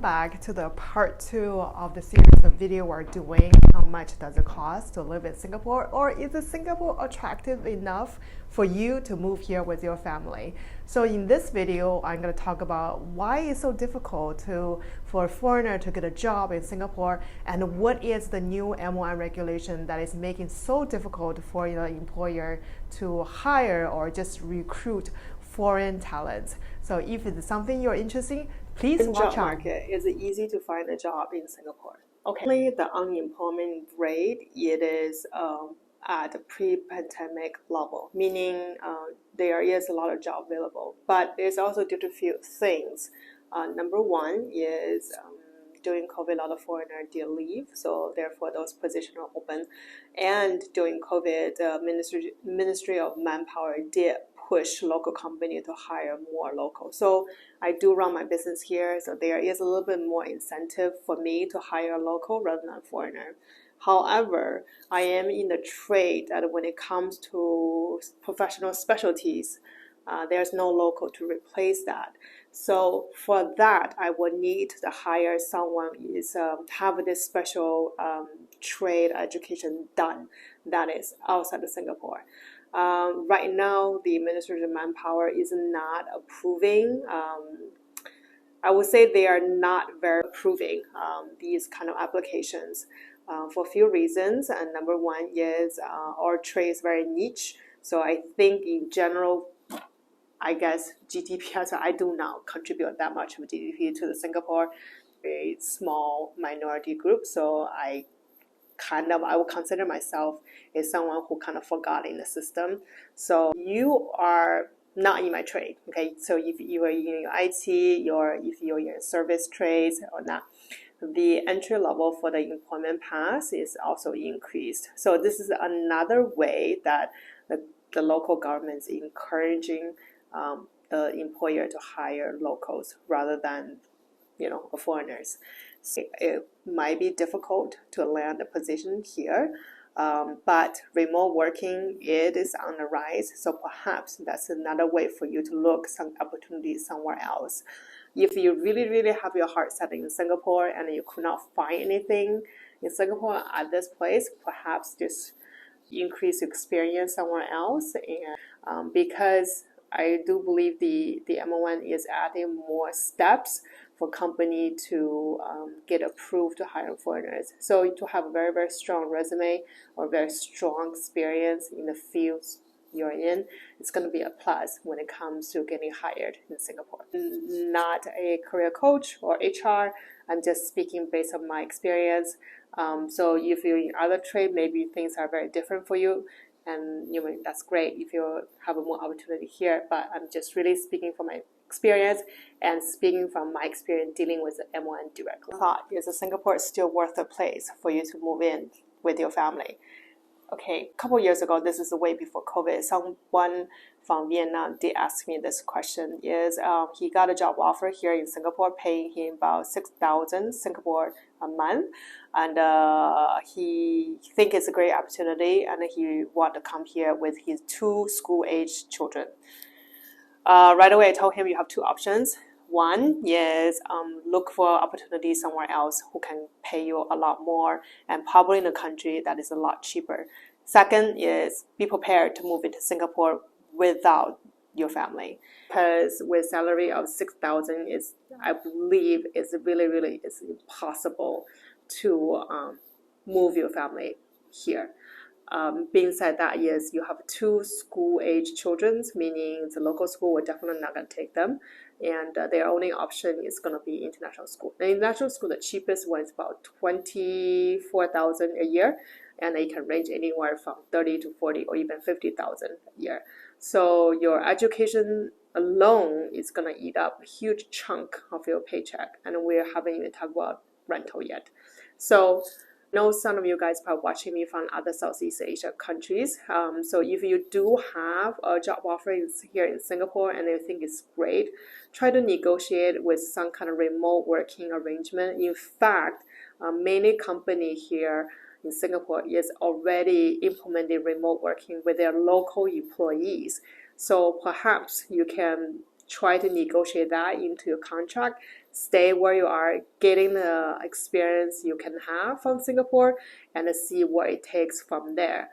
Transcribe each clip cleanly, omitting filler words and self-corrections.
Back to the part 2 of the series of video we're doing. How much does it cost to live in Singapore, or is Singapore attractive enough for you to move here with your family? So in this video, I'm going to talk about why it's so difficult for a foreigner to get a job in Singapore, and what is the new M1 regulation that is making so difficult for the employer to hire or just recruit foreign talents. So if it's something you're interested in, please watch job market. Is it easy to find a job in Singapore? Okay, the unemployment rate, it is at a pre-pandemic level, meaning there is a lot of job available, but it's also due to a few things. Number one is during COVID, a lot of foreigners did leave, so therefore those positions are open. And during COVID, the Ministry of Manpower did push local company to hire more local. So I do run my business here, so there is a little bit more incentive for me to hire local rather than foreigner. However, I am in the trade that when it comes to professional specialties, there's no local to replace that. So for that, I would need to hire someone have this special trade education done that is outside of Singapore. Right now, the Ministry of Manpower is not approving. I would say they are not very approving these kind of applications for a few reasons. And number one is our trade is very niche. So I think in general, I guess GDP, so I do not contribute that much of GDP to the Singapore, a small minority group. So I would consider myself as someone who kind of forgot in the system. So you are not in my trade, okay? So if you are in your IT, if you're in service trades or not, the entry level for the employment pass is also increased. So this is another way that the local government is encouraging the employer to hire locals rather than foreigners. So it might be difficult to land a position here, but remote working, it is on the rise. So perhaps that's another way for you to look some opportunities somewhere else. If you really, really have your heart set in Singapore and you could not find anything in Singapore at this place, perhaps just increase experience somewhere else. And because I do believe the M1 is adding more steps for company to get approved to hire foreigners. So to have a very, very strong resume or very strong experience in the fields you're in, it's going to be a plus when it comes to getting hired in Singapore. Not a career coach or HR, I'm just speaking based on my experience. So if you're in other trade, maybe things are very different for you. And that's great if you have a more opportunity here, but I'm just really speaking from my experience and speaking from my experience dealing with the M1 directly. I thought, is Singapore still worth a place for you to move in with your family? Okay, a couple years ago, this is way before COVID, someone from Vietnam did ask me this question. He got a job offer here in Singapore, paying him about 6,000 Singapore a month, and he think it's a great opportunity, and he want to come here with his 2 school-age children. Right away, I told him you have 2 options. One is look for opportunities somewhere else who can pay you a lot more and probably in a country that is a lot cheaper. Second is be prepared to move into Singapore without your family, because with salary of 6,000, I believe it's really it's impossible to move your family here. Being said that, yes, you have 2 school-age children, meaning the local school will definitely not going to take them, and their only option is going to be international school. The international school, the cheapest one is about 24,000 a year, and it can range anywhere from 30 to 40 or even 50,000 a year. So your education alone is going to eat up a huge chunk of your paycheck, and we haven't even talked about rental yet. So I know some of you guys are watching me from other Southeast Asia countries. So if you do have a job offer here in Singapore and you think it's great, try to negotiate with some kind of remote working arrangement. In fact, many companies here in Singapore is already implementing remote working with their local employees. So perhaps you can try to negotiate that into your contract, stay where you are, getting the experience you can have from Singapore, and see what it takes from there.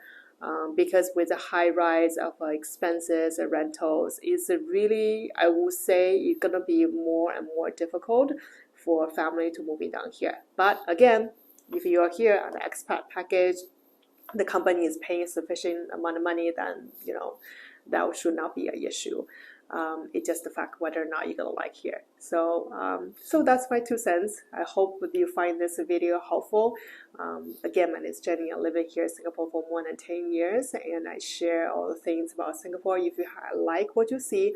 Because with the high rise of expenses and rentals, it's really, I would say, it's gonna be more and more difficult for a family to moving down here. But again, if you are here on the expat package, the company is paying sufficient amount of money, then that should not be an issue. It's just the fact whether or not you're gonna like here. So that's my 2 cents. I hope that you find this video helpful. Again, my name is Jenny. I live here in Singapore for more than 10 years, and I share all the things about Singapore. If you like what you see,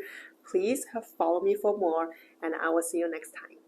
please follow me for more, and I will see you next time.